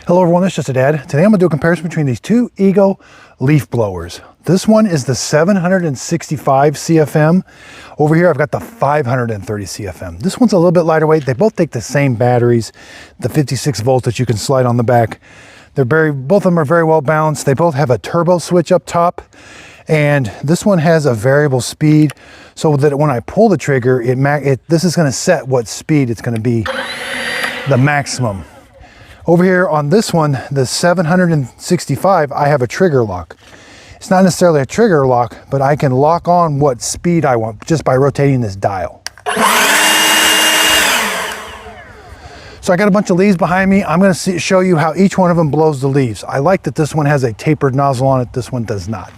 Hello everyone, it's Just a Dad. Today I'm going to do a comparison between these two Ego leaf blowers. This one is the 765 CFM. Over here I've got the 530 CFM. This one's a little bit lighter weight. They both take the same batteries, the 56 volts that you can slide on the back. Both of them are very well balanced. They both have a turbo switch up top, and this one has a variable speed so that when I pull the trigger, this is going to set what speed it's going to be the maximum. Over here on this one, the 765, I have a trigger lock. It's not necessarily a trigger lock, but I can lock on what speed I want just by rotating this dial. So I got a bunch of leaves behind me. I'm going to show you how each one of them blows the leaves. I like that this one has a tapered nozzle on it. This one does not.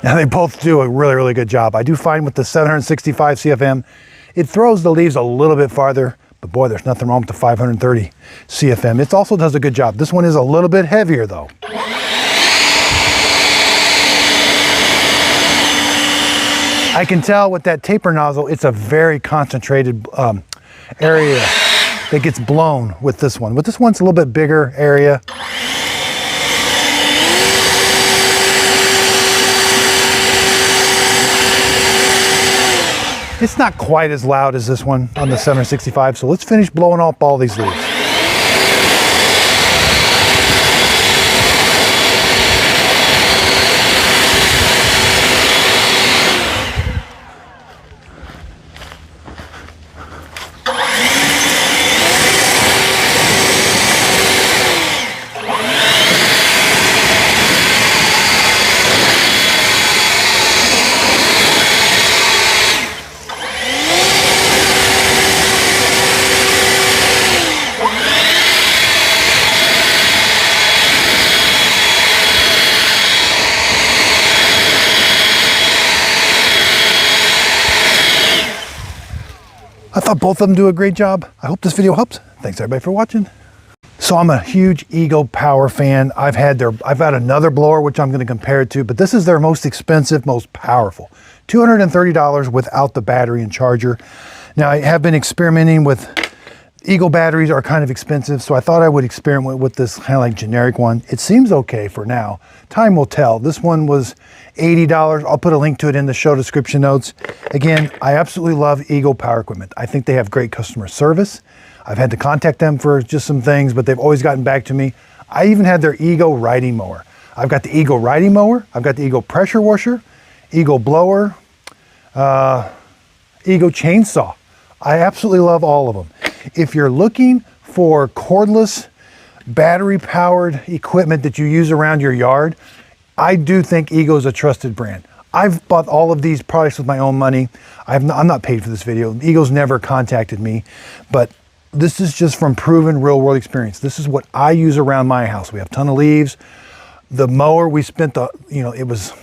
Now they both do a really, really good job. I do find with the 765 CFM, it throws the leaves a little bit farther, but boy, there's nothing wrong with the 530 CFM. It also does a good job. This one is a little bit heavier though. I can tell with that taper nozzle, it's a very concentrated area that gets blown with this one. With this one, it's a little bit bigger area. It's not quite as loud as this one on the 765, so let's finish blowing off all these leaves. I thought both of them do a great job. I hope this video helps. Thanks everybody for watching. So I'm a huge Ego Power fan. I've had another blower which I'm going to compare it to, but this is their most expensive, most powerful. $230 without the battery and charger. Now I have been experimenting with Ego batteries are kind of expensive, so I thought I would experiment with this kind of like generic one. It seems okay for now. Time will tell. This one was $80. I'll put a link to it in the show description notes. Again, I absolutely love Ego Power Equipment. I think they have great customer service. I've had to contact them for just some things, but they've always gotten back to me. I even had their Ego riding mower. I've got the Ego riding mower. I've got the Ego pressure washer, Ego blower, Ego chainsaw. I absolutely love all of them. If you're looking for cordless, battery-powered equipment that you use around your yard, I do think Ego is a trusted brand. I've bought all of these products with my own money. I'm not paid for this video. Ego's never contacted me, but this is just from proven real-world experience. This is what I use around my house. We have a ton of leaves. The mower, we spent it was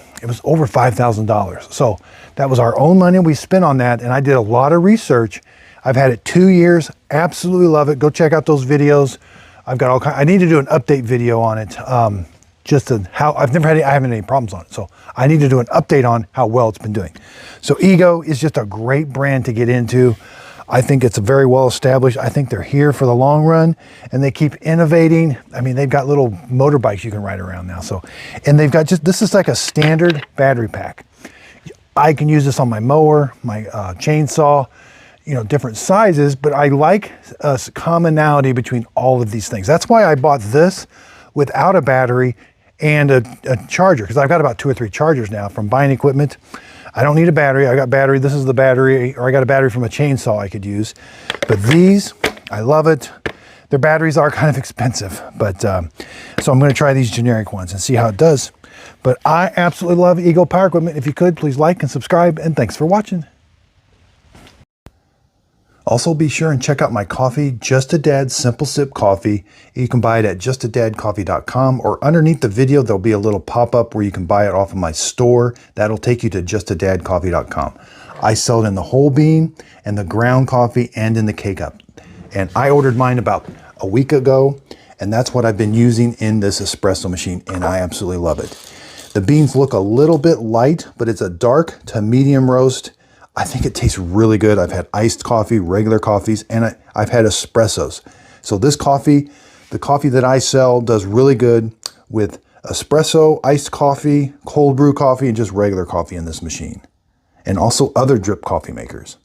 over $5,000. So that was our own money we spent on that, and I did a lot of research. I've had it 2 years, absolutely love it. Go check out those videos. I've got all kinds. I need to do an update video on it, just to how I haven't had any problems on it. So I need to do an update on how well it's been doing. So Ego is just a great brand to get into. I think it's very well established. I think they're here for the long run, and they keep innovating. I mean, they've got little motorbikes you can ride around now. So, and they've got this is like a standard battery pack. I can use this on my mower, my chainsaw, different sizes, but I like a commonality between all of these things. That's why I bought this without a battery and a charger, because I've got about 2 or 3 chargers now from buying equipment. I don't need a battery. I got battery. This is the battery, or I got a battery from a chainsaw I could use. But these, I love it. Their batteries are kind of expensive, but so I'm going to try these generic ones and see how it does. But I absolutely love Ego Power Equipment. If you could, please like and subscribe, and thanks for watching. Also, be sure and check out my coffee, Just a Dad Simple Sip Coffee. You can buy it at justadadcoffee.com, or underneath the video, there'll be a little pop-up where you can buy it off of my store. That'll take you to justadadcoffee.com. I sell it in the whole bean and the ground coffee and in the K-Cup. And I ordered mine about a week ago, and that's what I've been using in this espresso machine, and I absolutely love it. The beans look a little bit light, but it's a dark to medium roast. I think it tastes really good. I've had iced coffee, regular coffees, and I've had espressos. So this coffee, the coffee that I sell, does really good with espresso, iced coffee, cold brew coffee, and just regular coffee in this machine. And also other drip coffee makers.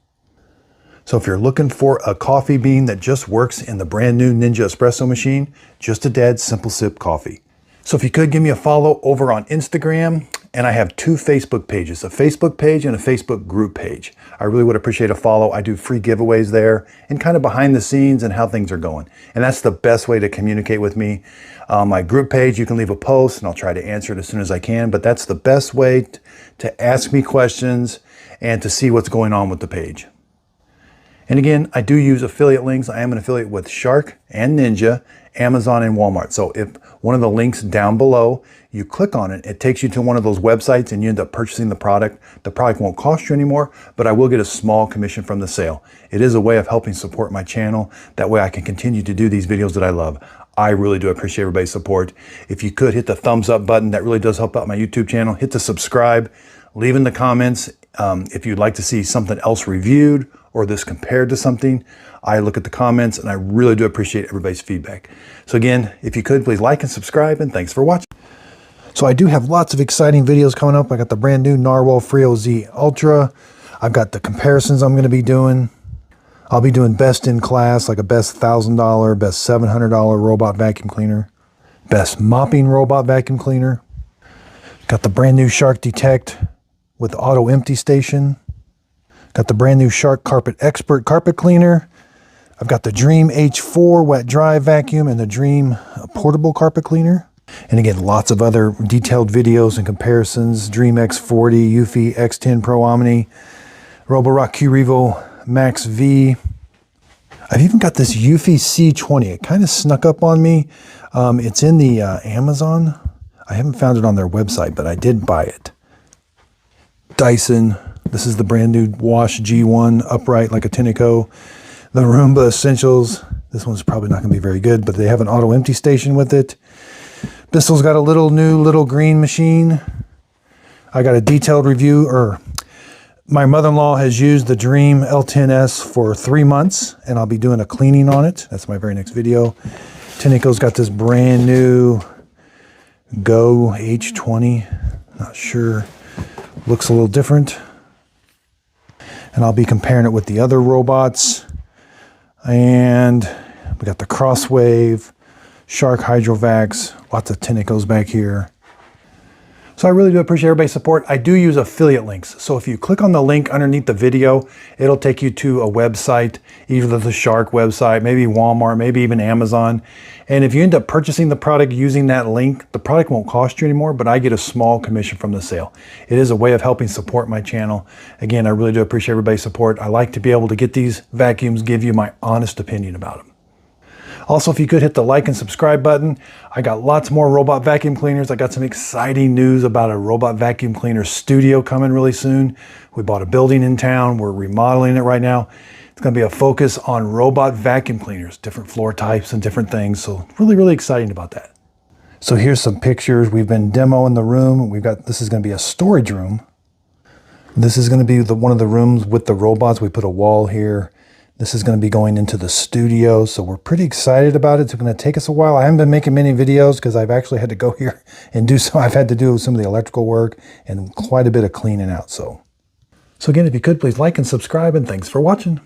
So if you're looking for a coffee bean that just works in the brand new Ninja espresso machine, just a dead simple sip coffee. So if you could give me a follow over on Instagram, and I have 2 Facebook pages, a Facebook page and a Facebook group page. I really would appreciate a follow. I do free giveaways there and kind of behind the scenes and how things are going. And that's the best way to communicate with me. My group page, you can leave a post and I'll try to answer it as soon as I can, but that's the best way to ask me questions and to see what's going on with the page. And again, I do use affiliate links. I am an affiliate with Shark and Ninja, Amazon and Walmart. So if one of the links down below, you click on it, it takes you to one of those websites and you end up purchasing the product. The product won't cost you anymore, but I will get a small commission from the sale. It is a way of helping support my channel. That way I can continue to do these videos that I love. I really do appreciate everybody's support. If you could hit the thumbs up button, that really does help out my YouTube channel. Hit the subscribe, leave in the comments if you'd like to see something else reviewed or this compared to something. I look at the comments and I really do appreciate everybody's feedback. So again, if you could, please like and subscribe, and thanks for watching. So I do have lots of exciting videos coming up. I got the brand new Narwhal Frio Z Ultra. I've got the comparisons I'm going to be doing. I'll be doing best in class, like a best $1,000, best $700 robot vacuum cleaner, best mopping robot vacuum cleaner. Got the brand new Shark Detect with auto empty station. Got the brand new Shark Carpet Expert carpet cleaner. I've got the Dream H4 wet dry vacuum and the Dream portable carpet cleaner. And again, lots of other detailed videos and comparisons. Dream X40, Eufy X10 Pro Omni, Roborock Q-Revo Max V. I've even got this Eufy C20. It kind of snuck up on me. It's in the Amazon. I haven't found it on their website, but I did buy it. Dyson. This is the brand new Wash G1 upright like a Tineco. The Roomba Essentials. This one's probably not going to be very good, but they have an auto empty station with it. Bissell's got a little green machine. I got a detailed review, my mother-in-law has used the Dream L10S for 3 months, and I'll be doing a cleaning on it. That's my very next video. Tineco's got this brand new Go H20. Not sure. Looks a little different. And I'll be comparing it with the other robots. And we got the Crosswave, Shark Hydrovacs, lots of Tinecos back here. So I really do appreciate everybody's support. I do use affiliate links. So if you click on the link underneath the video, it'll take you to a website, either the Shark website, maybe Walmart, maybe even Amazon. And if you end up purchasing the product using that link, the product won't cost you anymore, but I get a small commission from the sale. It is a way of helping support my channel. Again, I really do appreciate everybody's support. I like to be able to get these vacuums, give you my honest opinion about them. Also, if you could hit the like and subscribe button. I got lots more robot vacuum cleaners. I got some exciting news about a robot vacuum cleaner studio coming really soon. We bought a building in town. We're remodeling it right now. It's going to be a focus on robot vacuum cleaners, different floor types and different things. So really exciting about that. So here's some pictures. We've been demoing the room. This is going to be a storage room. This is going to be one of the rooms with the robots. We put a wall here. This is going to be going into the studio, so we're pretty excited about it. It's going to take us a while. I haven't been making many videos because I've actually had to go here and I've had to do some of the electrical work and quite a bit of cleaning out. So again, if you could, please like and subscribe, and thanks for watching.